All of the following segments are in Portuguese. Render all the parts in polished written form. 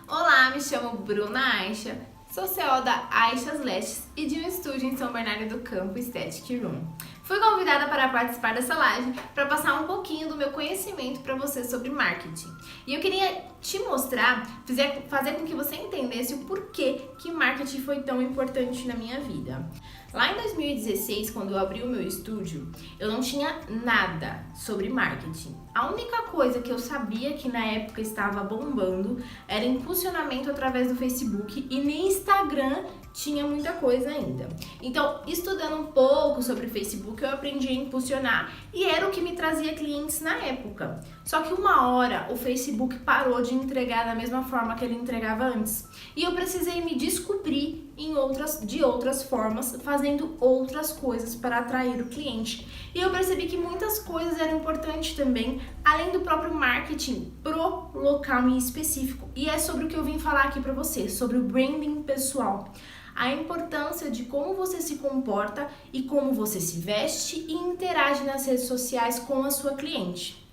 Olá, me chamo Bruna Aixa, sou CEO da Aixas Lashes e de um estúdio em São Bernardo do Campo, Aesthetic Room. Fui convidada para participar dessa live para passar um pouquinho do meu conhecimento para você sobre marketing. E eu queria te mostrar, fazer com que você entendesse o porquê que marketing foi tão importante na minha vida. Lá em 2016, quando eu abri o meu estúdio, eu não tinha nada sobre marketing. A única coisa que eu sabia que na época estava bombando era impulsionamento através do Facebook e nem Instagram tinha muita coisa ainda. Então, estudando um pouco sobre Facebook, eu aprendi a impulsionar e era o que me trazia clientes na época. Só que uma hora o Facebook parou de entregar da mesma forma que ele entregava antes. E eu precisei me descobrir de outras formas, fazendo outras coisas para atrair o cliente. E eu percebi que muitas coisas eram importantes também, além do próprio marketing, pro local em específico. E é sobre o que eu vim falar aqui para você, sobre o branding pessoal. A importância de como você se comporta e como você se veste e interage nas redes sociais com a sua cliente.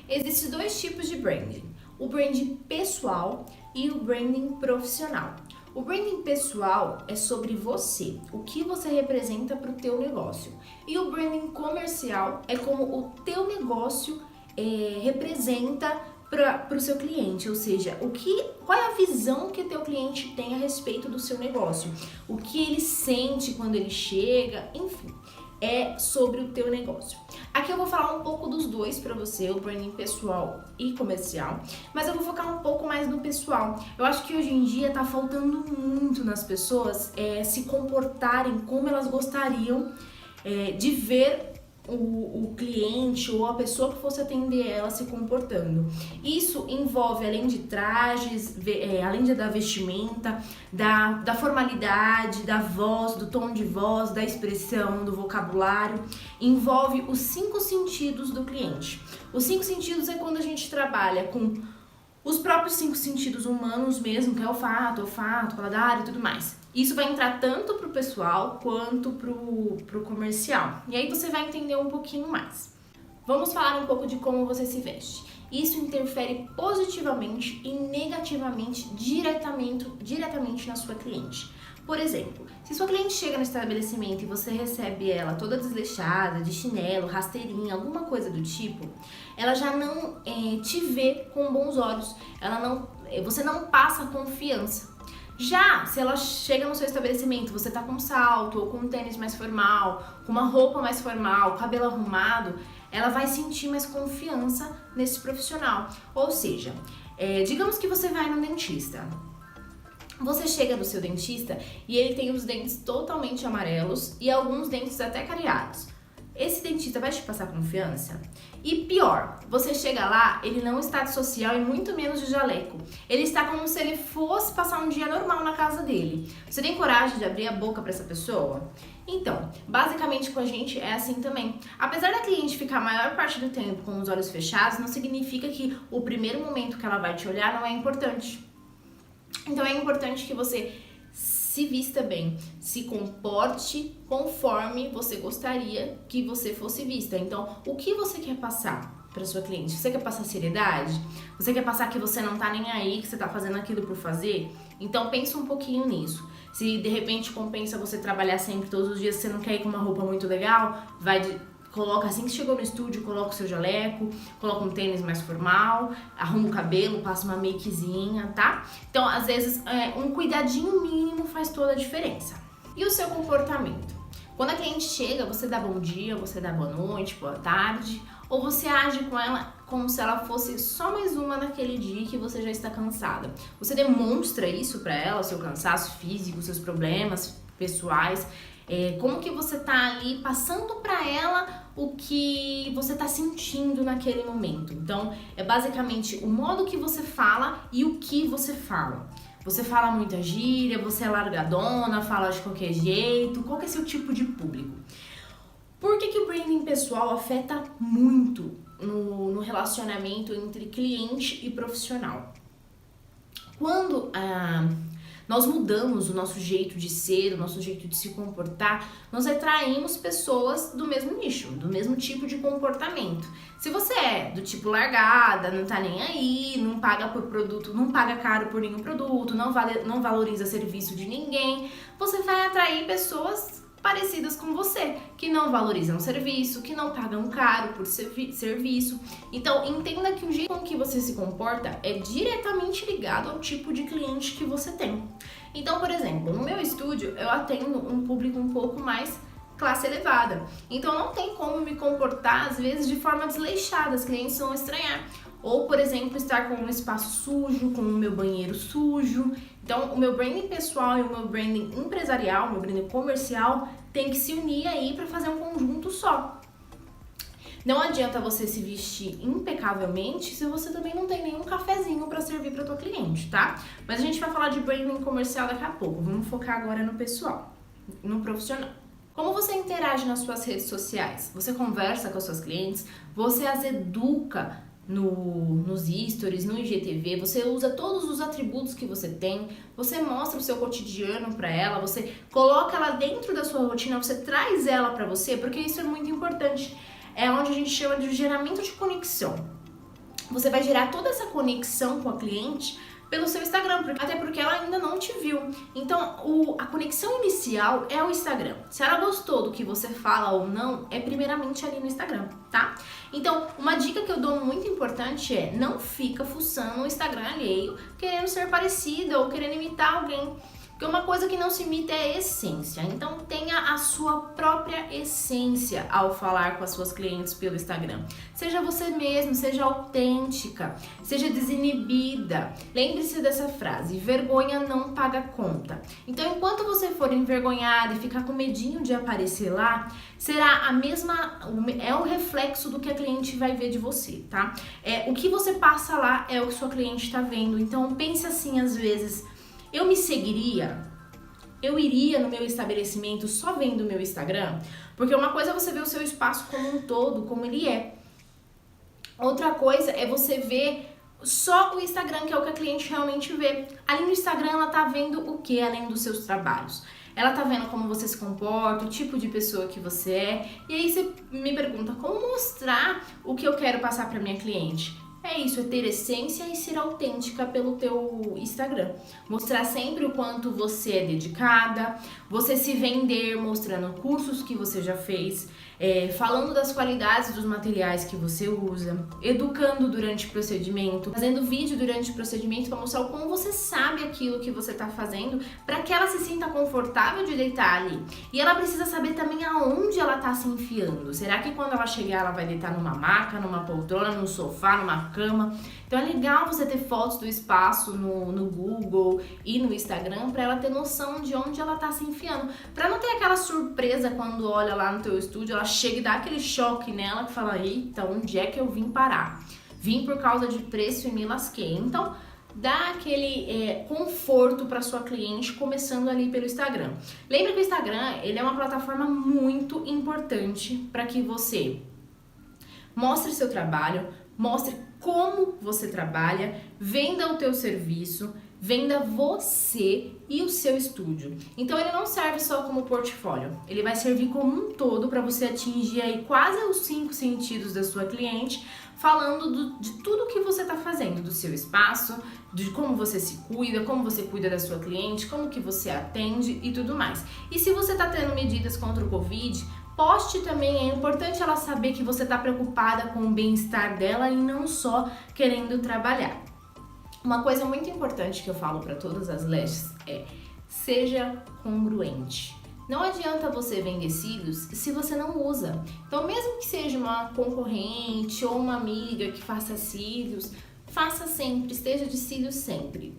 Existem dois tipos de branding, o branding pessoal e o branding profissional. O branding pessoal é sobre você, o que você representa para o teu negócio. E o branding comercial é como o teu negócio representa para o seu cliente, ou seja, qual é a visão que o teu cliente tem a respeito do seu negócio, o que ele sente quando ele chega, enfim, é sobre o teu negócio. Aqui eu vou falar um pouco dos dois para você, o branding pessoal e comercial, mas eu vou focar um pouco mais no pessoal. Eu acho que hoje em dia tá faltando muito nas pessoas se comportarem como elas gostariam de ver o cliente ou a pessoa que fosse atender ela se comportando. Isso envolve, além de trajes, além da vestimenta, da formalidade, da voz, do tom de voz, da expressão, do vocabulário, envolve os 5 sentidos do cliente. Os 5 sentidos é quando a gente trabalha com os próprios 5 sentidos humanos mesmo, que é olfato, paladar e tudo mais. Isso vai entrar tanto pro pessoal quanto pro comercial. E aí você vai entender um pouquinho mais. Vamos falar um pouco de como você se veste. Isso interfere positivamente e negativamente diretamente na sua cliente. Por exemplo, se sua cliente chega no estabelecimento e você recebe ela toda desleixada, de chinelo, rasteirinha, alguma coisa do tipo, ela já não te vê com bons olhos, você não passa confiança. Já se ela chega no seu estabelecimento, você tá com um salto ou com um tênis mais formal, com uma roupa mais formal, cabelo arrumado, ela vai sentir mais confiança nesse profissional. Ou seja, digamos que você vai no dentista. Você chega no seu dentista e ele tem os dentes totalmente amarelos e alguns dentes até cariados. Esse dentista vai te passar confiança? E pior, você chega lá, ele não está de social e muito menos de jaleco. Ele está como se ele fosse passar um dia normal na casa dele. Você tem coragem de abrir a boca para essa pessoa? Então, basicamente com a gente é assim também. Apesar da cliente ficar a maior parte do tempo com os olhos fechados, não significa que o primeiro momento que ela vai te olhar não é importante. Então é importante que você se vista bem, se comporte conforme você gostaria que você fosse vista. Então, o que você quer passar para sua cliente? Você quer passar seriedade? Você quer passar que você não tá nem aí, que você tá fazendo aquilo por fazer? Então, pensa um pouquinho nisso. Se de repente compensa você trabalhar sempre, todos os dias, você não quer ir com uma roupa muito legal, coloca assim que chegou no estúdio, coloca o seu jaleco, coloca um tênis mais formal, arruma o cabelo, passa uma makezinha, tá? Então, às vezes, um cuidadinho mínimo faz toda a diferença. E o seu comportamento? Quando a cliente chega, você dá bom dia, você dá boa noite, boa tarde, ou você age com ela como se ela fosse só mais uma naquele dia que você já está cansada. Você demonstra isso pra ela, o seu cansaço físico, seus problemas pessoais, como que você tá ali passando pra ela o que você tá sentindo naquele momento. Então, é basicamente o modo que você fala e o que você fala. Você fala muita gíria, você é largadona, fala de qualquer jeito, qual que é seu tipo de público? Por que o branding pessoal afeta muito no relacionamento entre cliente e profissional? Quando nós mudamos o nosso jeito de ser, o nosso jeito de se comportar, nós atraímos pessoas do mesmo nicho, do mesmo tipo de comportamento. Se você é do tipo largada, não tá nem aí, não paga por produto, não paga caro por nenhum produto, não valoriza serviço de ninguém, você vai atrair pessoas parecidas com você, que não valorizam o serviço, que não pagam caro por serviço. Então, entenda que o jeito com que você se comporta é diretamente ligado ao tipo de cliente que você tem. Então, por exemplo, no meu estúdio, eu atendo um público um pouco mais classe elevada. Então, não tem como me comportar, às vezes, de forma desleixada, os clientes vão estranhar. Ou, por exemplo, estar com um espaço sujo, com o meu banheiro sujo. Então, o meu branding pessoal e o meu branding empresarial, o meu branding comercial, tem que se unir aí para fazer um conjunto só. Não adianta você se vestir impecavelmente se você também não tem nenhum cafezinho para servir para tua cliente, tá? Mas a gente vai falar de branding comercial daqui a pouco. Vamos focar agora no pessoal, no profissional. Como você interage nas suas redes sociais? Você conversa com as suas clientes? Você as educa nos stories, no IGTV, você usa todos os atributos que você tem, você mostra o seu cotidiano para ela, você coloca ela dentro da sua rotina, você traz ela para você, porque isso é muito importante. É onde a gente chama de geramento de conexão. Você vai gerar toda essa conexão com a cliente pelo seu Instagram, até porque ela ainda não te viu. Então, a conexão inicial é o Instagram. Se ela gostou do que você fala ou não, é primeiramente ali no Instagram, tá? Então, uma dica que eu dou muito importante é não fica fuçando o Instagram alheio, querendo ser parecida ou querendo imitar alguém. Porque uma coisa que não se imita é a essência. Então, tenha a sua própria essência ao falar com as suas clientes pelo Instagram. Seja você mesmo, seja autêntica, seja desinibida. Lembre-se dessa frase, vergonha não paga conta. Então, enquanto você for envergonhada e ficar com medinho de aparecer lá, será é o reflexo do que a cliente vai ver de você, tá? O que você passa lá é o que sua cliente está vendo. Então, pense assim, às vezes, eu me seguiria? Eu iria no meu estabelecimento só vendo o meu Instagram? Porque uma coisa é você ver o seu espaço como um todo, como ele é. Outra coisa é você ver só o Instagram, que é o que a cliente realmente vê. Ali no Instagram ela tá vendo o que além dos seus trabalhos? Ela tá vendo como você se comporta, o tipo de pessoa que você é. E aí você me pergunta, como mostrar o que eu quero passar para minha cliente? É isso, é ter essência e ser autêntica pelo teu Instagram. Mostrar sempre o quanto você é dedicada, você se vender mostrando cursos que você já fez, falando das qualidades dos materiais que você usa, educando durante o procedimento, fazendo vídeo durante o procedimento para mostrar o como você sabe aquilo que você está fazendo, para que ela se sinta confortável de deitar ali. E ela precisa saber também aonde ela está se enfiando. Será que quando ela chegar ela vai deitar numa maca, numa poltrona, num sofá, numa cama? Então é legal você ter fotos do espaço no Google e no Instagram para ela ter noção de onde ela tá se enfiando, para não ter aquela surpresa quando olha lá no teu estúdio, ela chega e dá aquele choque nela que fala, eita, onde é que eu vim parar? Vim por causa de preço e me lasquei. Então dá aquele conforto para sua cliente começando ali pelo Instagram. Lembra que o Instagram ele é uma plataforma muito importante para que você mostre seu trabalho, mostre como você trabalha, venda o teu serviço, venda você e o seu estúdio. Então ele não serve só como portfólio, ele vai servir como um todo para você atingir aí quase os 5 sentidos da sua cliente, falando de tudo que você está fazendo, do seu espaço, de como você se cuida, como você cuida da sua cliente, como que você atende e tudo mais. E se você está tendo medidas contra o Covid, poste também, é importante ela saber que você está preocupada com o bem-estar dela e não só querendo trabalhar. Uma coisa muito importante que eu falo para todas as lashes é: seja congruente. Não adianta você vender cílios se você não usa. Então, mesmo que seja uma concorrente ou uma amiga que faça cílios, faça sempre, esteja de cílios sempre.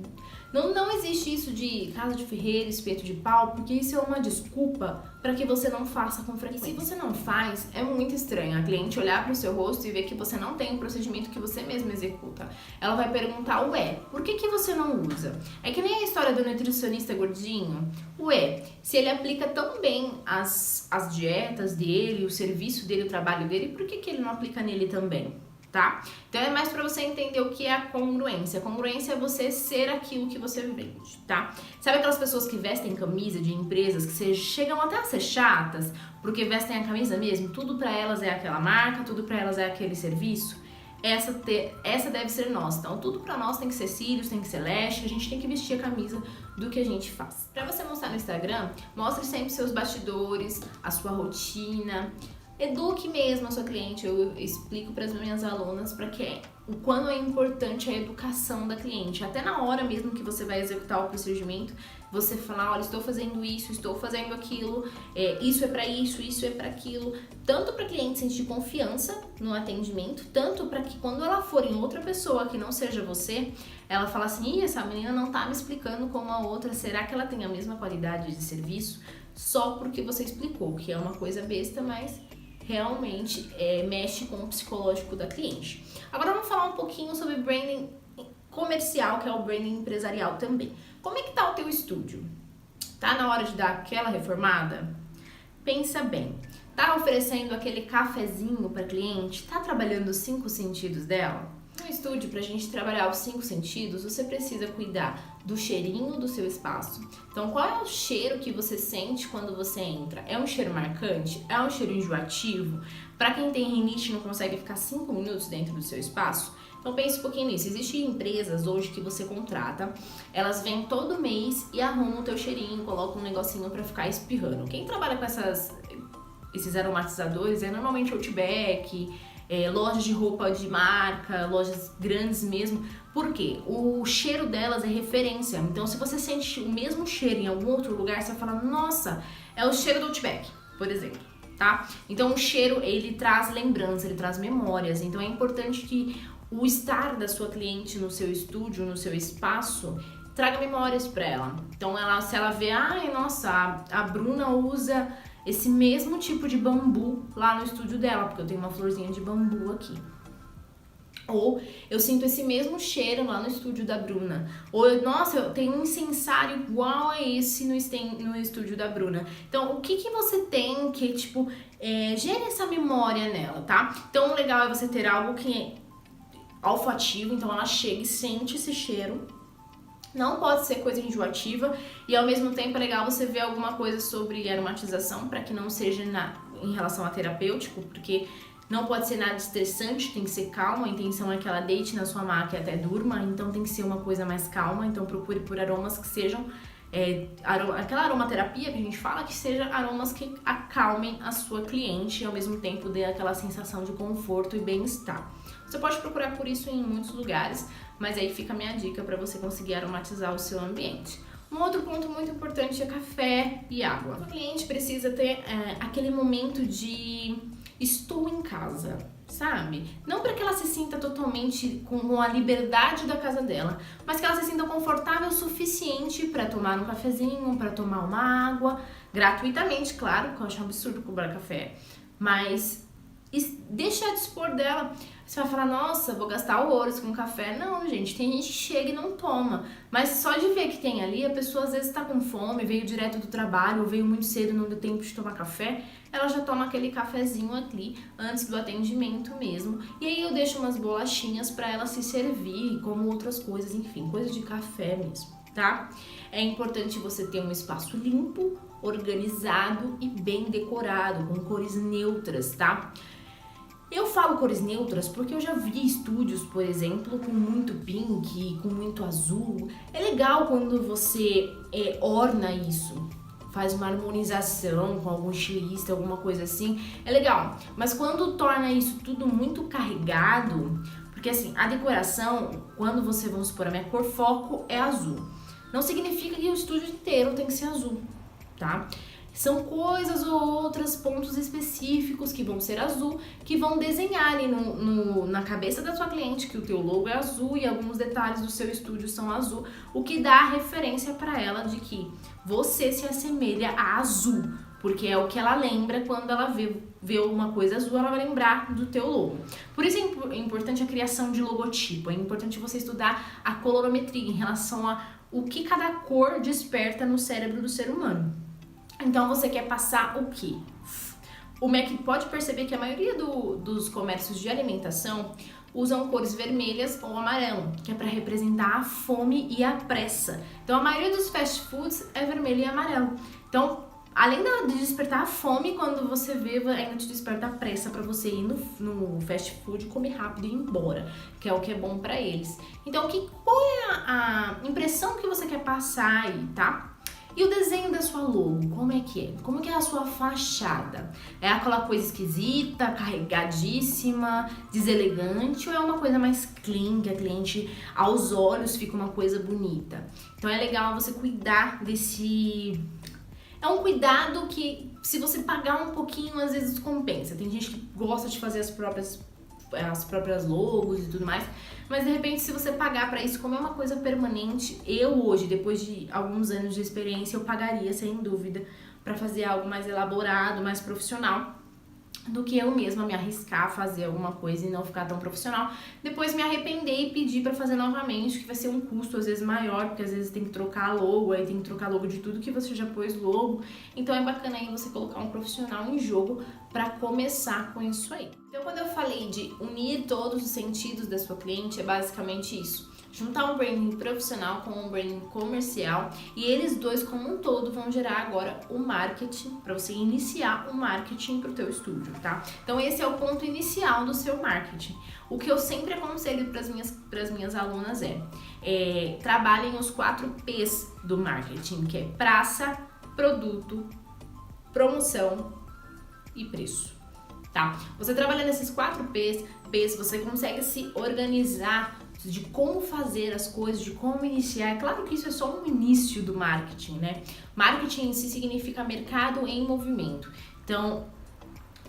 Não existe isso de casa de ferreiro, espeto de pau, porque isso é uma desculpa para que você não faça com frequência. E se você não faz, é muito estranho a cliente olhar para o seu rosto e ver que você não tem um procedimento que você mesmo executa. Ela vai perguntar, ué, por que você não usa? É que nem a história do nutricionista gordinho. Ué, se ele aplica tão bem as dietas dele, o serviço dele, o trabalho dele, por que ele não aplica nele também? tá? Então é mais para você entender o que é a congruência. A congruência é você ser aquilo que você vende, tá? Sabe aquelas pessoas que vestem camisa de empresas que chegam até a ser chatas, porque vestem a camisa mesmo, tudo para elas é aquela marca, tudo para elas é aquele serviço? Essa deve ser nossa. Então, tudo pra nós tem que ser Sirius, tem que ser Lash, a gente tem que vestir a camisa do que a gente faz. Pra você mostrar no Instagram, mostre sempre seus bastidores, a sua rotina. Eduque mesmo a sua cliente. Eu explico para as minhas alunas o quão é importante a educação da cliente. Até na hora mesmo que você vai executar o procedimento, você falar, olha, estou fazendo isso, estou fazendo aquilo, isso é para isso é para aquilo. Tanto para a cliente sentir confiança no atendimento, tanto para que quando ela for em outra pessoa que não seja você, ela fala assim, ih, essa menina não tá me explicando como a outra, será que ela tem a mesma qualidade de serviço? Só porque você explicou, que é uma coisa besta, mas realmente mexe com o psicológico da cliente. Agora vamos falar um pouquinho sobre branding comercial, que é o branding empresarial também. Como é que tá o teu estúdio? Tá na hora de dar aquela reformada? Pensa bem. Tá oferecendo aquele cafezinho para cliente? Tá trabalhando os 5 sentidos dela? No estúdio, pra gente trabalhar os 5 sentidos, você precisa cuidar do cheirinho do seu espaço. Então, qual é o cheiro que você sente quando você entra? É um cheiro marcante? É um cheiro enjoativo? Para quem tem rinite e não consegue ficar 5 minutos dentro do seu espaço? Então, pense um pouquinho nisso. Existem empresas hoje que você contrata, elas vêm todo mês e arrumam o teu cheirinho, colocam um negocinho para ficar espirrando. Quem trabalha com esses aromatizadores é normalmente Outback, lojas de roupa de marca, lojas grandes mesmo, porque o cheiro delas é referência. Então, se você sente o mesmo cheiro em algum outro lugar, você vai falar, nossa, é o cheiro do Outback, por exemplo, tá? Então, o cheiro, ele traz lembrança, ele traz memórias. Então, é importante que o estar da sua cliente no seu estúdio, no seu espaço, traga memórias para ela. Então, se ela vê, ai, nossa, a Bruna usa esse mesmo tipo de bambu lá no estúdio dela, porque eu tenho uma florzinha de bambu aqui. Ou eu sinto esse mesmo cheiro lá no estúdio da Bruna. Ou, nossa, eu tenho um incensário igual a esse no estúdio da Bruna. Então, o que você tem que, gere essa memória nela, tá? Então, o legal é você ter algo que é olfativo, então ela chega e sente esse cheiro. Não pode ser coisa enjoativa e ao mesmo tempo é legal você ver alguma coisa sobre aromatização para que não seja em relação a terapêutico, porque não pode ser nada estressante, tem que ser calma, a intenção é que ela deite na sua maca e até durma, então tem que ser uma coisa mais calma, então procure por aromas que sejam aquela aromaterapia que a gente fala, que seja aromas que acalmem a sua cliente e ao mesmo tempo dê aquela sensação de conforto e bem-estar. Você pode procurar por isso em muitos lugares, mas aí fica a minha dica para você conseguir aromatizar o seu ambiente. Um outro ponto muito importante é café e água. O cliente precisa ter aquele momento de estou em casa, sabe? Não para que ela se sinta totalmente com a liberdade da casa dela, mas que ela se sinta confortável o suficiente para tomar um cafezinho, para tomar uma água, gratuitamente, claro, que eu acho um absurdo cobrar café, mas deixa a dispor dela. Você vai falar, nossa, vou gastar horrores com café. Não, gente, tem gente que chega e não toma. Mas só de ver que tem ali, a pessoa às vezes tá com fome, veio direto do trabalho, ou veio muito cedo, não deu tempo de tomar café, ela já toma aquele cafezinho ali, antes do atendimento mesmo. E aí eu deixo umas bolachinhas pra ela se servir, como outras coisas, enfim, coisa de café mesmo, tá? É importante você ter um espaço limpo, organizado e bem decorado, com cores neutras, tá? Eu falo cores neutras porque eu já vi estúdios, por exemplo, com muito pink, com muito azul. É legal quando você orna isso, faz uma harmonização com algum estilista, alguma coisa assim, é legal. Mas quando torna isso tudo muito carregado, porque assim, a decoração, quando você, vamos supor, a minha cor foco é azul, não significa que o estúdio inteiro tem que ser azul, tá? São coisas ou outras, pontos específicos que vão ser azul, que vão desenhar ali na cabeça da sua cliente que o teu logo é azul e alguns detalhes do seu estúdio são azul, o que dá a referência para ela de que você se assemelha a azul, porque é o que ela lembra quando ela vê uma coisa azul, ela vai lembrar do teu logo. Por isso é importante a criação de logotipo, é importante você estudar a colorometria em relação a o que cada cor desperta no cérebro do ser humano. Então, você quer passar o quê? O MEC pode perceber que a maioria dos comércios de alimentação, usam cores vermelhas ou amarelo, que é para representar a fome e a pressa. Então a maioria dos fast foods é vermelho e amarelo. Então, além de despertar a fome, quando você vê, ainda te desperta a pressa para você ir no fast food, comer rápido e ir embora, que é o que é bom para eles. Então, qual é a impressão que você quer passar aí, tá? E o desenho da sua logo, como é que é? Como que é a sua fachada? É aquela coisa esquisita, carregadíssima, deselegante, ou é uma coisa mais clean, que a cliente, aos olhos, fica uma coisa bonita? Então é legal você cuidar desse... É um cuidado que, se você pagar um pouquinho, às vezes compensa. Tem gente que gosta de fazer as próprias logos e tudo mais, mas de repente, se você pagar pra isso, como é uma coisa permanente, eu hoje, depois de alguns anos de experiência, eu pagaria sem dúvida pra fazer algo mais elaborado, mais profissional, do que eu mesma me arriscar a fazer alguma coisa e não ficar tão profissional, depois me arrepender e pedir pra fazer novamente, que vai ser um custo às vezes maior, porque às vezes tem que trocar logo, aí tem que trocar logo de tudo que você já pôs logo, então é bacana aí você colocar um profissional em jogo pra começar com isso aí. Então quando eu falei de unir todos os sentidos da sua cliente, é basicamente isso. Juntar um branding profissional com um branding comercial, e eles dois como um todo vão gerar agora o marketing, para você iniciar o marketing para o teu estúdio, tá? Então esse é o ponto inicial do seu marketing. O que eu sempre aconselho para as minhas alunas trabalhem os 4 P's do marketing, que é praça, produto, promoção e preço, tá? Você trabalhando esses 4 P's, você consegue se organizar de como fazer as coisas, de como iniciar. É claro que isso é só um início do marketing, né? Marketing em si significa mercado em movimento. Então,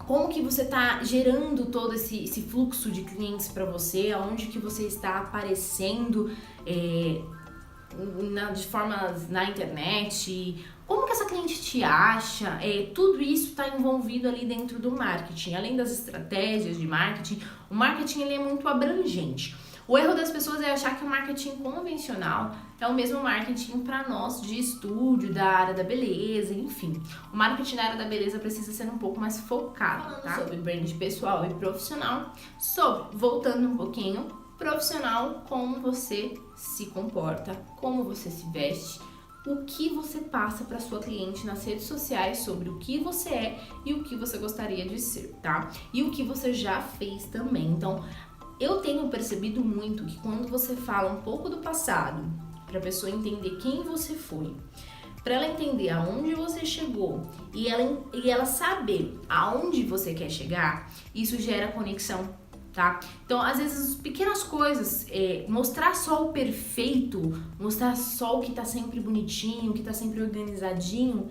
como que você está gerando todo esse fluxo de clientes para você, aonde que você está aparecendo de formas na internet, como que essa cliente te acha, tudo isso está envolvido ali dentro do marketing. Além das estratégias de marketing, o marketing ele é muito abrangente. O erro das pessoas é achar que o marketing convencional é o mesmo marketing para nós de estúdio, da área da beleza, enfim. O marketing da área da beleza precisa ser um pouco mais focado, tá? Sobre brand pessoal e profissional, voltando um pouquinho, profissional, como você se comporta, como você se veste, o que você passa para sua cliente nas redes sociais sobre o que você é e o que você gostaria de ser, tá? E o que você já fez também. Então, eu tenho percebido muito que quando você fala um pouco do passado, para a pessoa entender quem você foi, para ela entender aonde você chegou e ela saber aonde você quer chegar, isso gera conexão, tá? Então, às vezes, pequenas coisas, mostrar só o perfeito, mostrar só o que tá sempre bonitinho, o que tá sempre organizadinho,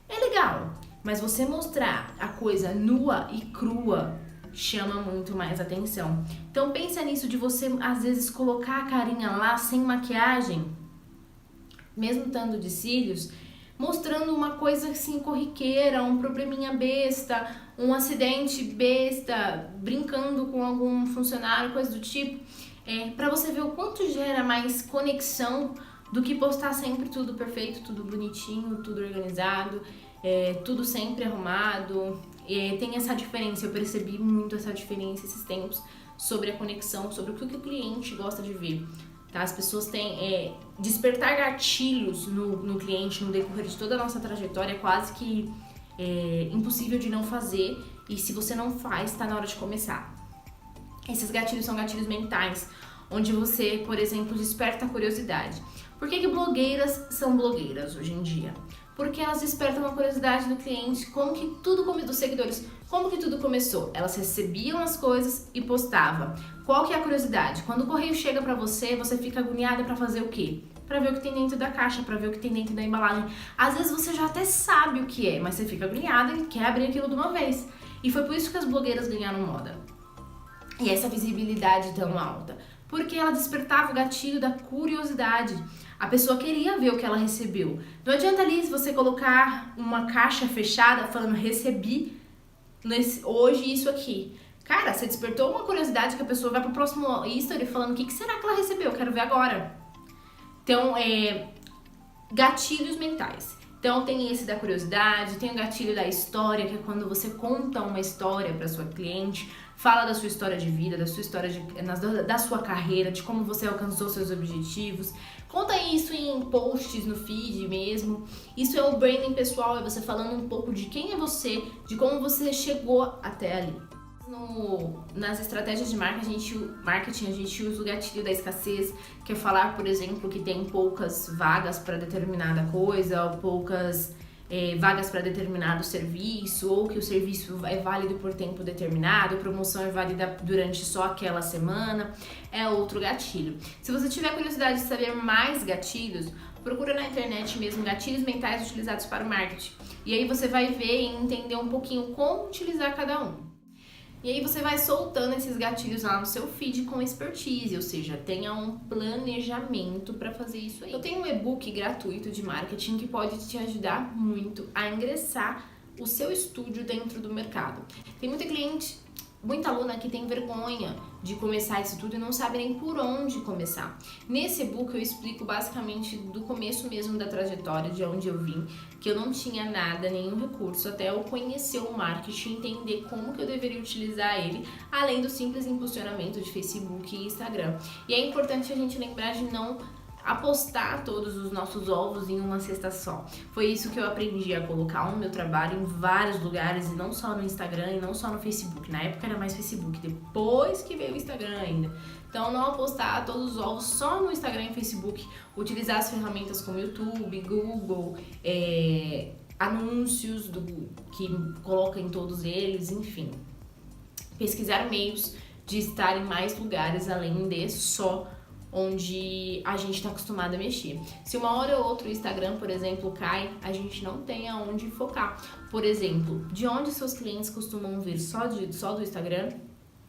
é legal. Mas você mostrar a coisa nua e crua chama muito mais atenção. Então pensa nisso de você às vezes colocar a carinha lá sem maquiagem, mesmo estando de cílios, mostrando uma coisa assim corriqueira, um probleminha besta, um acidente besta, brincando com algum funcionário, coisa do tipo, para você ver o quanto gera mais conexão do que postar sempre tudo perfeito, tudo bonitinho, tudo organizado, tudo sempre arrumado. Tem essa diferença, eu percebi muito essa diferença esses tempos sobre a conexão, sobre o que o cliente gosta de ver, tá? As pessoas têm despertar gatilhos no cliente no decorrer de toda a nossa trajetória é quase que impossível de não fazer, e se você não faz, tá na hora de começar. Esses gatilhos são gatilhos mentais, onde você, por exemplo, desperta a curiosidade. Por que blogueiras são blogueiras hoje em dia? Porque elas despertam a curiosidade do cliente, dos seguidores, como que tudo começou? Elas recebiam as coisas e postavam. Qual que é a curiosidade? Quando o correio chega pra você, você fica agoniada pra fazer o quê? Pra ver o que tem dentro da caixa, pra ver o que tem dentro da embalagem. Às vezes você já até sabe o que é, mas você fica agoniada e quer abrir aquilo de uma vez. E foi por isso que as blogueiras ganharam moda. E essa visibilidade tão alta. Porque ela despertava o gatilho da curiosidade. A pessoa queria ver o que ela recebeu. Não adianta ali se você colocar uma caixa fechada falando recebi hoje isso aqui. Cara, você despertou uma curiosidade que a pessoa vai pro próximo history falando o que será que ela recebeu? Eu quero ver agora. Então, gatilhos mentais. Então tem esse da curiosidade, tem o gatilho da história, que é quando você conta uma história para sua cliente, fala da sua história de vida, da sua história da sua carreira, de como você alcançou seus objetivos. Conta isso em posts no feed mesmo. Isso é o branding pessoal, é você falando um pouco de quem é você, de como você chegou até ali. Nas estratégias de marketing, a gente usa o gatilho da escassez, que é falar, por exemplo, que tem poucas vagas para determinada coisa, ou poucas vagas para determinado serviço, ou que o serviço é válido por tempo determinado, a promoção é válida durante só aquela semana, é outro gatilho. Se você tiver curiosidade de saber mais gatilhos, procura na internet mesmo gatilhos mentais utilizados para o marketing. E aí você vai ver e entender um pouquinho como utilizar cada um. E aí você vai soltando esses gatilhos lá no seu feed com expertise, ou seja, tenha um planejamento para fazer isso aí. Eu tenho um e-book gratuito de marketing que pode te ajudar muito a ingressar o seu estúdio dentro do mercado. Tem muita aluna que tem vergonha de começar isso tudo e não sabe nem por onde começar. Nesse e-book eu explico basicamente do começo mesmo da trajetória, de onde eu vim, que eu não tinha nada, nenhum recurso, até eu conhecer o marketing, entender como que eu deveria utilizar ele, além do simples impulsionamento de Facebook e Instagram. E é importante a gente lembrar de não apostar todos os nossos ovos em uma cesta só. Foi isso que eu aprendi a colocar o meu trabalho em vários lugares, e não só no Instagram e não só no Facebook. Na época era mais Facebook, depois que veio o Instagram ainda. Então não apostar todos os ovos só no Instagram e Facebook, utilizar as ferramentas como YouTube, Google, anúncios que coloca em todos eles, enfim. Pesquisar meios de estar em mais lugares além de só onde a gente está acostumado a mexer. Se uma hora ou outra o Instagram, por exemplo, cai, a gente não tem aonde focar. Por exemplo, de onde seus clientes costumam vir só do Instagram?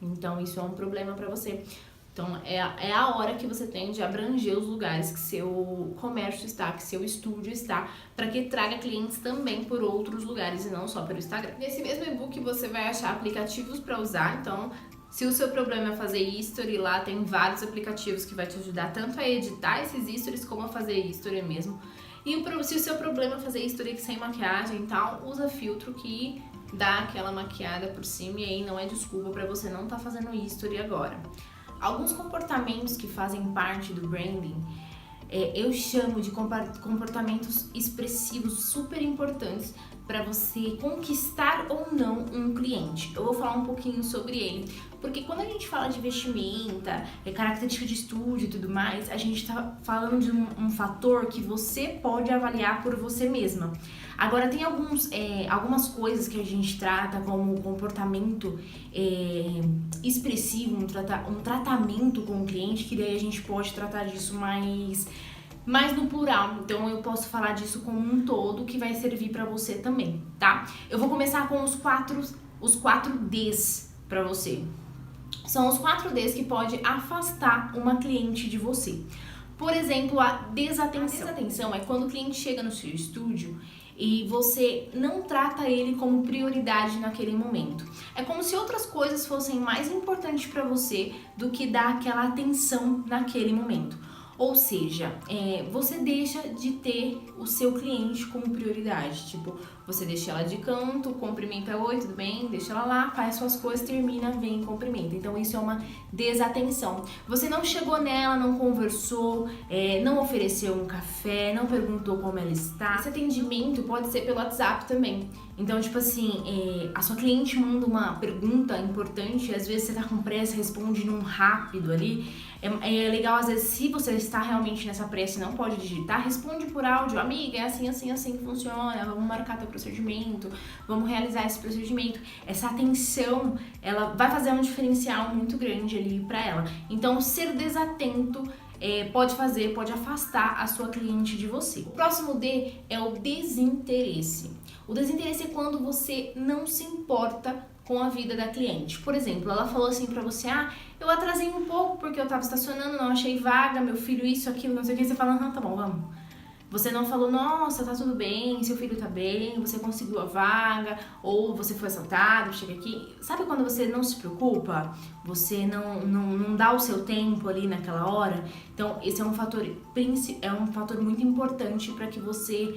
Então isso é um problema para você. Então é a hora que você tem de abranger os lugares que seu comércio está, que seu estúdio está, para que traga clientes também por outros lugares e não só pelo Instagram. Nesse mesmo e-book você vai achar aplicativos para usar, então se o seu problema é fazer history, lá tem vários aplicativos que vai te ajudar tanto a editar esses stories como a fazer history mesmo. E se o seu problema é fazer history sem maquiagem e tal, usa filtro que dá aquela maquiada por cima, e aí não é desculpa para você não estar fazendo history agora. Alguns comportamentos que fazem parte do branding, eu chamo de comportamentos expressivos super importantes para você conquistar ou não um cliente. Eu vou falar um pouquinho sobre ele, porque quando a gente fala de vestimenta, característica de estúdio e tudo mais, a gente está falando de um fator que você pode avaliar por você mesma. Agora tem algumas coisas que a gente trata como comportamento expressivo, um tratamento com o cliente, que daí a gente pode tratar disso mais no plural. Então eu posso falar disso como um todo, que vai servir para você também, tá? Eu vou começar com os 4 Ds para você. São os 4 Ds que pode afastar uma cliente de você. Por exemplo, a desatenção. A desatenção é quando o cliente chega no seu estúdio e você não trata ele como prioridade naquele momento. É como se outras coisas fossem mais importantes para você do que dar aquela atenção naquele momento. Ou seja, você deixa de ter o seu cliente como prioridade. Tipo, você deixa ela de canto, cumprimenta, oi, tudo bem? Deixa ela lá, faz suas coisas, termina, vem e cumprimenta. Então isso é uma desatenção. Você não chegou nela, não conversou, não ofereceu um café, não perguntou como ela está. Esse atendimento pode ser pelo WhatsApp também. Então, tipo assim, a sua cliente manda uma pergunta importante, e às vezes você tá com pressa, responde num rápido ali. É legal, às vezes, se você está realmente nessa pressa e não pode digitar, responde por áudio. Amiga, é assim, assim, assim que funciona, vamos marcar teu procedimento, vamos realizar esse procedimento. Essa atenção, ela vai fazer um diferencial muito grande ali pra ela. Então, ser desatento pode afastar a sua cliente de você. O próximo D é o desinteresse. O desinteresse é quando você não se importa com a vida da cliente. Por exemplo, ela falou assim pra você, eu atrasei um pouco porque eu tava estacionando, não achei vaga, meu filho isso, aquilo, não sei o que, você fala, tá bom, vamos. Você não falou, nossa, tá tudo bem, seu filho tá bem, você conseguiu a vaga, ou você foi assaltado, chega aqui. Sabe quando você não se preocupa? Você não dá o seu tempo ali naquela hora? Então, esse é um fator muito importante para que você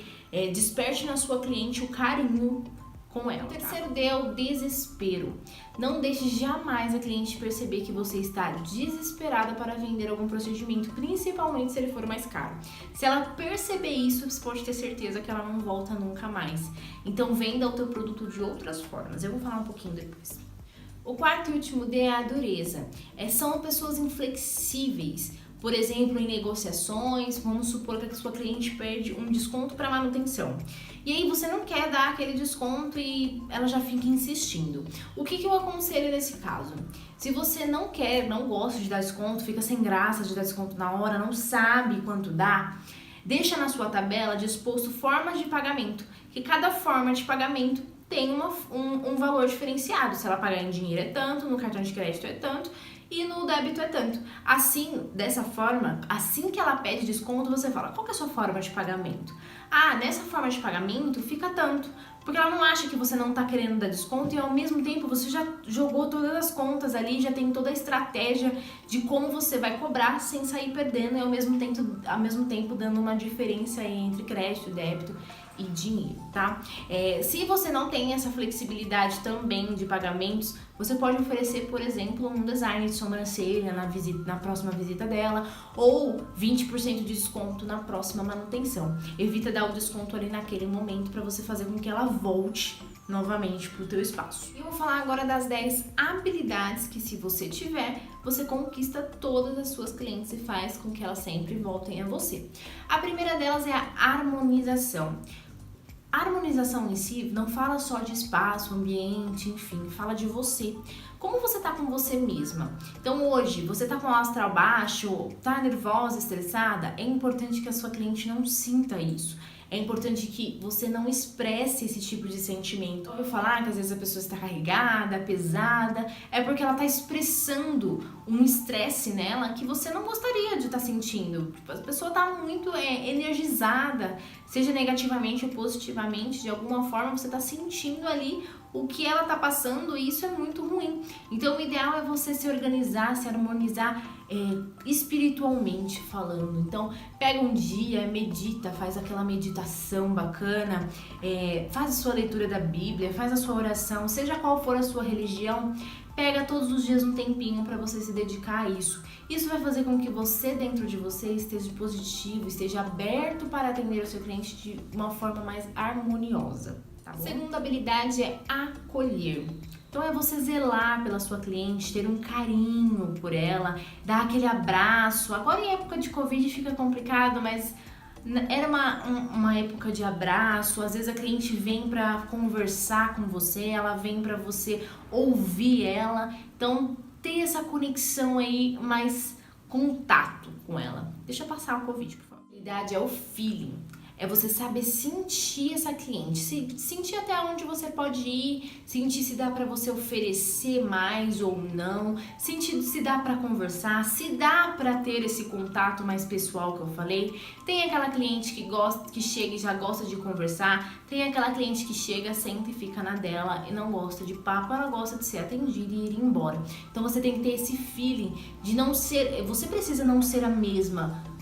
desperte na sua cliente o carinho com ela. O terceiro D é o desespero. Não deixe jamais a cliente perceber que você está desesperada para vender algum procedimento, principalmente se ele for mais caro. Se ela perceber isso, você pode ter certeza que ela não volta nunca mais. Então venda o teu produto de outras formas. Eu vou falar um pouquinho depois. O quarto e último D é a dureza. São pessoas inflexíveis. Por exemplo, em negociações, vamos supor que a sua cliente pede um desconto para manutenção. E aí você não quer dar aquele desconto e ela já fica insistindo. O que eu aconselho nesse caso? Se você não gosta de dar desconto, fica sem graça de dar desconto na hora, não sabe quanto dá, deixa na sua tabela disposto formas de pagamento, que cada forma de pagamento tem um valor diferenciado. Se ela pagar em dinheiro é tanto, no cartão de crédito é tanto e no débito é tanto. Assim, dessa forma, assim que ela pede desconto, você fala, qual que é a sua forma de pagamento? Ah, nessa forma de pagamento fica tanto. Porque ela não acha que você não tá querendo dar desconto e ao mesmo tempo você já jogou todas as contas ali, já tem toda a estratégia de como você vai cobrar sem sair perdendo e ao mesmo tempo dando uma diferença entre crédito, débito e dinheiro, tá? Se você não tem essa flexibilidade também de pagamentos, você pode oferecer, por exemplo, um design de sobrancelha na próxima visita dela ou 20% de desconto na próxima manutenção. Evita dar o desconto ali naquele momento para você fazer com que ela volte novamente para o teu espaço. E eu vou falar agora das 10 habilidades que, se você tiver, você conquista todas as suas clientes e faz com que elas sempre voltem a você. A primeira delas é a harmonização. A harmonização em si não fala só de espaço, ambiente, enfim, fala de você. Como você tá com você mesma? Então hoje, você tá com o astral baixo, tá nervosa, estressada? É importante que a sua cliente não sinta isso. É importante que você não expresse esse tipo de sentimento. Eu vou falar que às vezes a pessoa está carregada, pesada, é porque ela está expressando um estresse nela que você não gostaria de estar sentindo. Tipo, a pessoa está muito energizada, seja negativamente ou positivamente, de alguma forma você está sentindo ali o que ela está passando e isso é muito ruim. Então o ideal é você se organizar, se harmonizar espiritualmente falando. Então pega um dia, medita, faz aquela meditação bacana, faz a sua leitura da Bíblia, faz a sua oração, seja qual for a sua religião, pega todos os dias um tempinho para você se dedicar a isso. Isso vai fazer com que você, dentro de você, esteja positivo, esteja aberto para atender o seu cliente de uma forma mais harmoniosa. Tá bom? Segunda habilidade é acolher. Então é você zelar pela sua cliente, ter um carinho por ela, dar aquele abraço. Agora em época de Covid fica complicado, mas era uma época de abraço. Às vezes a cliente vem para conversar com você, ela vem para você ouvir ela. Então ter essa conexão aí, mais contato com ela. Deixa eu passar o Covid, por favor. A habilidade é o feeling. É você saber sentir essa cliente, sentir até onde você pode ir, sentir se dá para você oferecer mais ou não, sentir se dá para conversar, se dá para ter esse contato mais pessoal que eu falei. Tem aquela cliente que chega e já gosta de conversar, tem aquela cliente que chega, senta e fica na dela e não gosta de papo, ela gosta de ser atendida e ir embora. Então você tem que ter esse feeling de não ser, você precisa não ser a mesma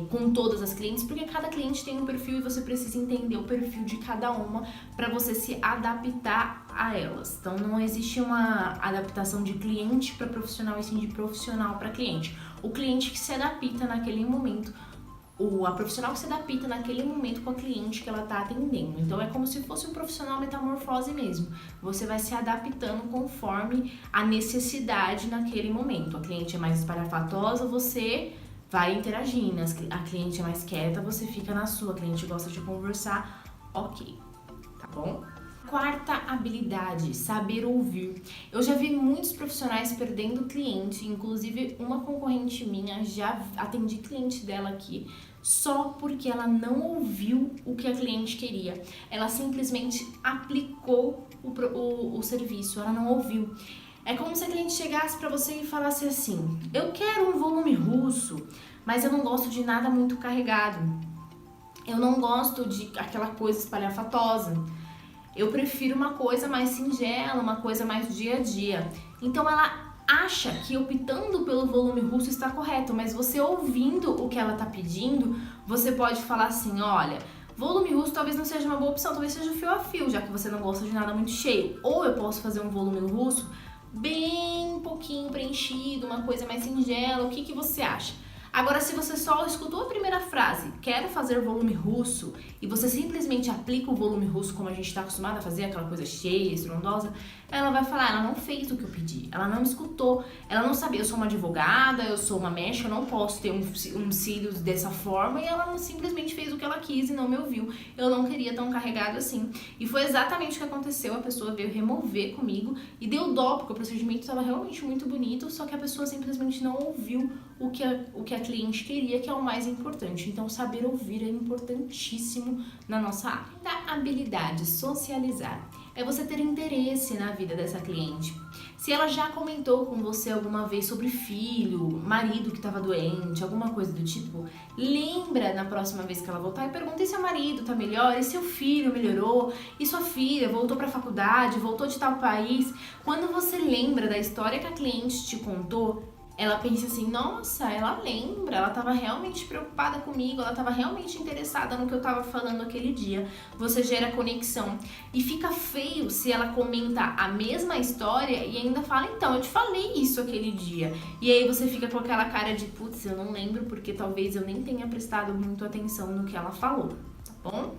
com todas as clientes, porque cada cliente tem um perfil e você precisa entender o perfil de cada uma para você se adaptar a elas. Então não existe uma adaptação de cliente para profissional e sim de profissional para cliente. O cliente que se adapta naquele momento, a profissional que se adapta naquele momento com a cliente que ela está atendendo. Então é como se fosse um profissional metamorfose mesmo. Você vai se adaptando conforme a necessidade naquele momento. A cliente é mais espalhafatosa, você vai interagindo. A cliente é mais quieta, você fica na sua. A cliente gosta de conversar, ok, tá bom? Quarta habilidade, saber ouvir. Eu já vi muitos profissionais perdendo cliente, inclusive uma concorrente minha, já atendi cliente dela aqui, só porque ela não ouviu o que a cliente queria. Ela simplesmente aplicou o serviço, ela não ouviu. É como se a cliente chegasse pra você e falasse assim: eu quero um volume russo, mas eu não gosto de nada muito carregado. Eu não gosto de aquela coisa espalhafatosa. Eu prefiro uma coisa mais singela, uma coisa mais dia a dia. Então ela acha que optando pelo volume russo está correto, mas você ouvindo o que ela está pedindo, você pode falar assim, olha, volume russo talvez não seja uma boa opção, talvez seja fio a fio, já que você não gosta de nada muito cheio. Ou eu posso fazer um volume russo bem pouquinho preenchido, uma coisa mais singela, o que você acha? Agora, se você só escutou a primeira frase, quero fazer volume russo, e você simplesmente aplica o volume russo como a gente está acostumado a fazer, aquela coisa cheia, estrondosa, ela vai falar, ela não fez o que eu pedi, ela não me escutou, ela não sabia, eu sou uma advogada, eu sou uma mecha, eu não posso ter um cílios dessa forma, e ela simplesmente fez o que ela quis e não me ouviu. Eu não queria tão carregado assim. E foi exatamente o que aconteceu, a pessoa veio remover comigo e deu dó, porque o procedimento estava realmente muito bonito, só que a pessoa simplesmente não ouviu o que a cliente queria, que é o mais importante. Então, saber ouvir é importantíssimo na nossa área. Da habilidade socializar é você ter interesse na vida dessa cliente. Se ela já comentou com você alguma vez sobre filho, marido que estava doente, alguma coisa do tipo, lembra na próxima vez que ela voltar e pergunta: e seu marido tá melhor? E seu filho melhorou? E sua filha voltou para a faculdade? Voltou de tal país? Quando você lembra da história que a cliente te contou, ela pensa assim, nossa, ela lembra, ela estava realmente preocupada comigo, ela estava realmente interessada no que eu estava falando aquele dia. Você gera conexão. E fica feio se ela comenta a mesma história e ainda fala, então, eu te falei isso aquele dia. E aí você fica com aquela cara de, putz, eu não lembro porque talvez eu nem tenha prestado muito atenção no que ela falou, tá bom?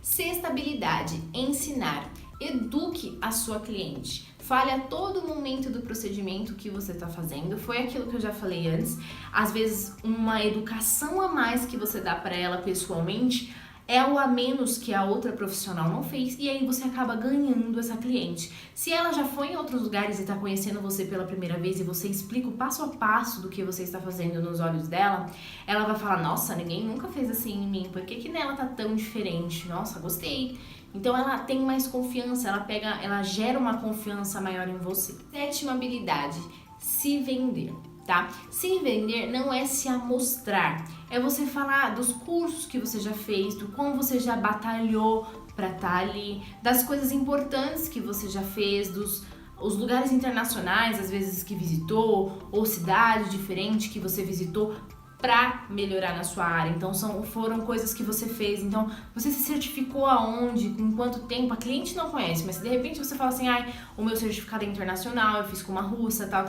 Sexta habilidade, ensinar. Eduque a sua cliente. Fale a todo momento do procedimento que você está fazendo. Foi aquilo que eu já falei antes. Às vezes, uma educação a mais que você dá para ela pessoalmente é o a menos que a outra profissional não fez, e aí você acaba ganhando essa cliente. Se ela já foi em outros lugares e está conhecendo você pela primeira vez e você explica o passo a passo do que você está fazendo nos olhos dela, ela vai falar, nossa, ninguém nunca fez assim em mim, por que nela tá tão diferente? Nossa, gostei. Então ela tem mais confiança, ela gera uma confiança maior em você. Sétima habilidade, se vender. Tá? Se vender não é se amostrar, é você falar dos cursos que você já fez, do como você já batalhou para estar ali, das coisas importantes que você já fez, os lugares internacionais às vezes que visitou, ou cidade diferente que você visitou para melhorar na sua área. Então foram coisas que você fez. Então você se certificou aonde, com quanto tempo, a cliente não conhece, mas se de repente você fala assim, o meu certificado é internacional, eu fiz com uma russa, tal,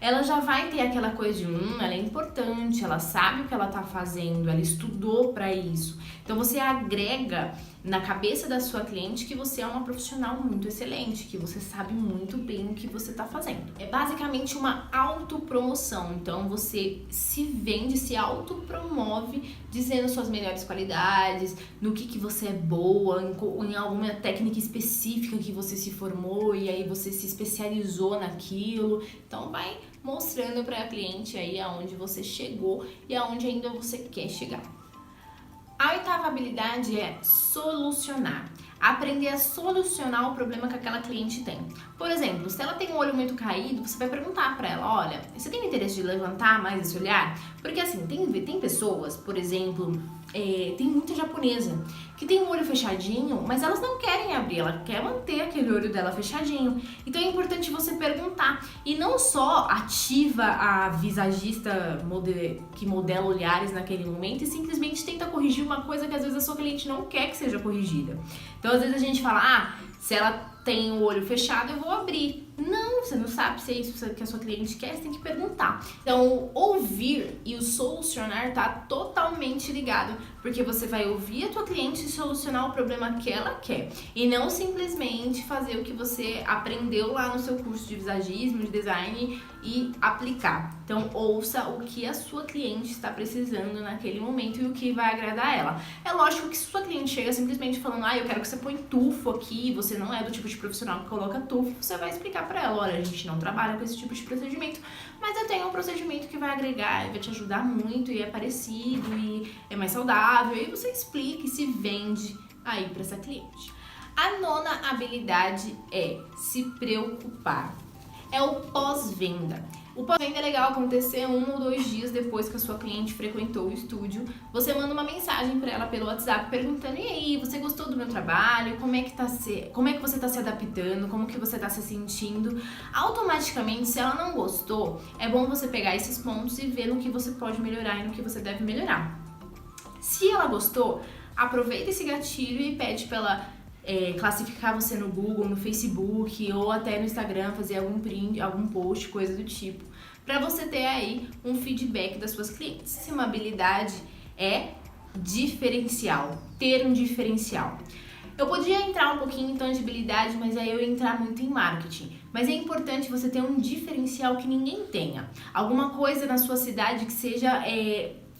ela já vai ter aquela coisa de, ela é importante, ela sabe o que ela tá fazendo, ela estudou para isso. Então você agrega na cabeça da sua cliente que você é uma profissional muito excelente, que você sabe muito bem o que você está fazendo. É basicamente uma autopromoção, então você se vende, se autopromove, dizendo suas melhores qualidades, no que você é boa, em alguma técnica específica que você se formou e aí você se especializou naquilo. Então vai mostrando para a cliente aí aonde você chegou e aonde ainda você quer chegar. A oitava habilidade é solucionar. Aprender a solucionar o problema que aquela cliente tem. Por exemplo, se ela tem um olho muito caído, você vai perguntar para ela, olha, você tem interesse de levantar mais esse olhar? Porque assim, tem pessoas, por exemplo, tem muita japonesa que tem um olho fechadinho, mas elas não querem abrir, ela quer manter aquele olho dela fechadinho. Então é importante você perguntar. E não só ativa a visagista que modela olhares naquele momento e simplesmente tenta corrigir uma coisa que às vezes a sua cliente não quer que seja corrigida. Então às vezes a gente fala, se ela tem o olho fechado, eu vou abrir. Não, você não sabe se é isso que a sua cliente quer, você tem que perguntar. Então, o ouvir e o solucionar tá totalmente ligado, porque você vai ouvir a tua cliente e solucionar o problema que ela quer, e não simplesmente fazer o que você aprendeu lá no seu curso de visagismo, de design e aplicar. Então, ouça o que a sua cliente está precisando naquele momento e o que vai agradar ela. É lógico que se a sua cliente chega simplesmente falando, eu quero que você põe tufo aqui, você não é do tipo de profissional que coloca tufo, você vai explicar pra ela, olha, a gente não trabalha com esse tipo de procedimento, mas eu tenho um procedimento que vai agregar, vai te ajudar muito e é parecido e é mais saudável, e aí você explica e se vende aí pra essa cliente. A nona habilidade é se preocupar. É o pós-venda. O pós-venda é legal acontecer 1 ou 2 dias depois que a sua cliente frequentou o estúdio. Você manda uma mensagem para ela pelo WhatsApp perguntando: e aí, você gostou do meu trabalho? Como é que você está se adaptando? Como que você está se sentindo? Automaticamente, se ela não gostou, é bom você pegar esses pontos e ver no que você pode melhorar e no que você deve melhorar. Se ela gostou, aproveita esse gatilho e pede para ela classificar você no Google, no Facebook ou até no Instagram, fazer algum print, algum post, coisa do tipo, para você ter aí um feedback das suas clientes. Se uma habilidade é diferencial, ter um diferencial. Eu podia entrar um pouquinho em tangibilidade, mas aí eu ia entrar muito em marketing. Mas é importante você ter um diferencial que ninguém tenha. Alguma coisa na sua cidade que seja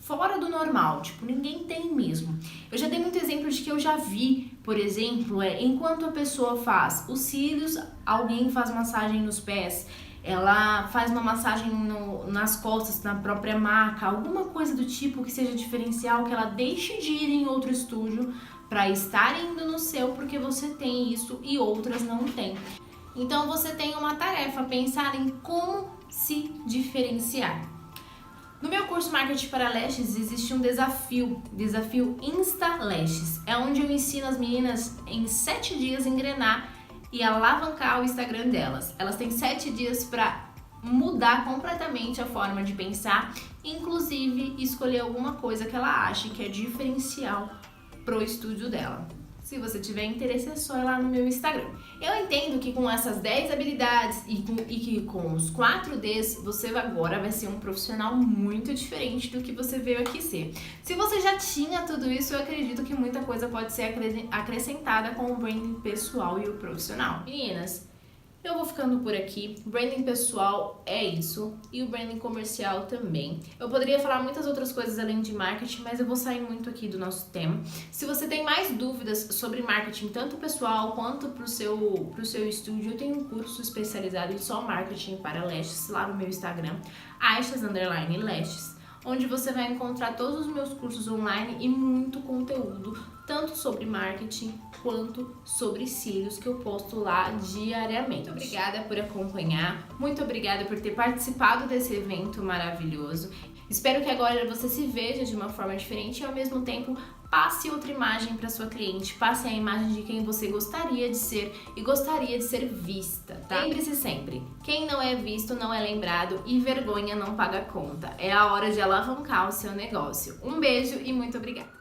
fora do normal, tipo, ninguém tem mesmo. Eu já dei muito exemplo de que eu já vi, por exemplo, enquanto a pessoa faz os cílios, alguém faz massagem nos pés, ela faz uma massagem nas costas, na própria maca, alguma coisa do tipo que seja diferencial, que ela deixe de ir em outro estúdio para estar indo no seu, porque você tem isso e outras não têm. Então você tem uma tarefa, pensar em como se diferenciar. No meu curso Marketing para Lashes existe um desafio Insta Lashes. É onde eu ensino as meninas em 7 dias engrenar e alavancar o Instagram delas. Elas têm 7 dias para mudar completamente a forma de pensar, inclusive escolher alguma coisa que ela ache que é diferencial pro estúdio dela. Se você tiver interesse, é só ir lá no meu Instagram. Eu entendo que com essas 10 habilidades e que com os 4Ds, você agora vai ser um profissional muito diferente do que você veio aqui ser. Se você já tinha tudo isso, eu acredito que muita coisa pode ser acrescentada com o branding pessoal e o profissional. Meninas, eu vou ficando por aqui. Branding pessoal é isso e o branding comercial também. Eu poderia falar muitas outras coisas além de marketing, mas eu vou sair muito aqui do nosso tema. Se você tem mais dúvidas sobre marketing, tanto pessoal quanto pro seu estúdio, eu tenho um curso especializado em só marketing para lashes lá no meu Instagram, Aishas_Lashes, onde você vai encontrar todos os meus cursos online e muito conteúdo, tanto sobre marketing quanto sobre cílios, que eu posto lá diariamente. Muito obrigada por acompanhar, muito obrigada por ter participado desse evento maravilhoso. Espero que agora você se veja de uma forma diferente e ao mesmo tempo passe outra imagem para sua cliente, passe a imagem de quem você gostaria de ser e gostaria de ser vista, tá? Lembre-se sempre, quem não é visto não é lembrado e vergonha não paga conta. É a hora de alavancar o seu negócio. Um beijo e muito obrigada!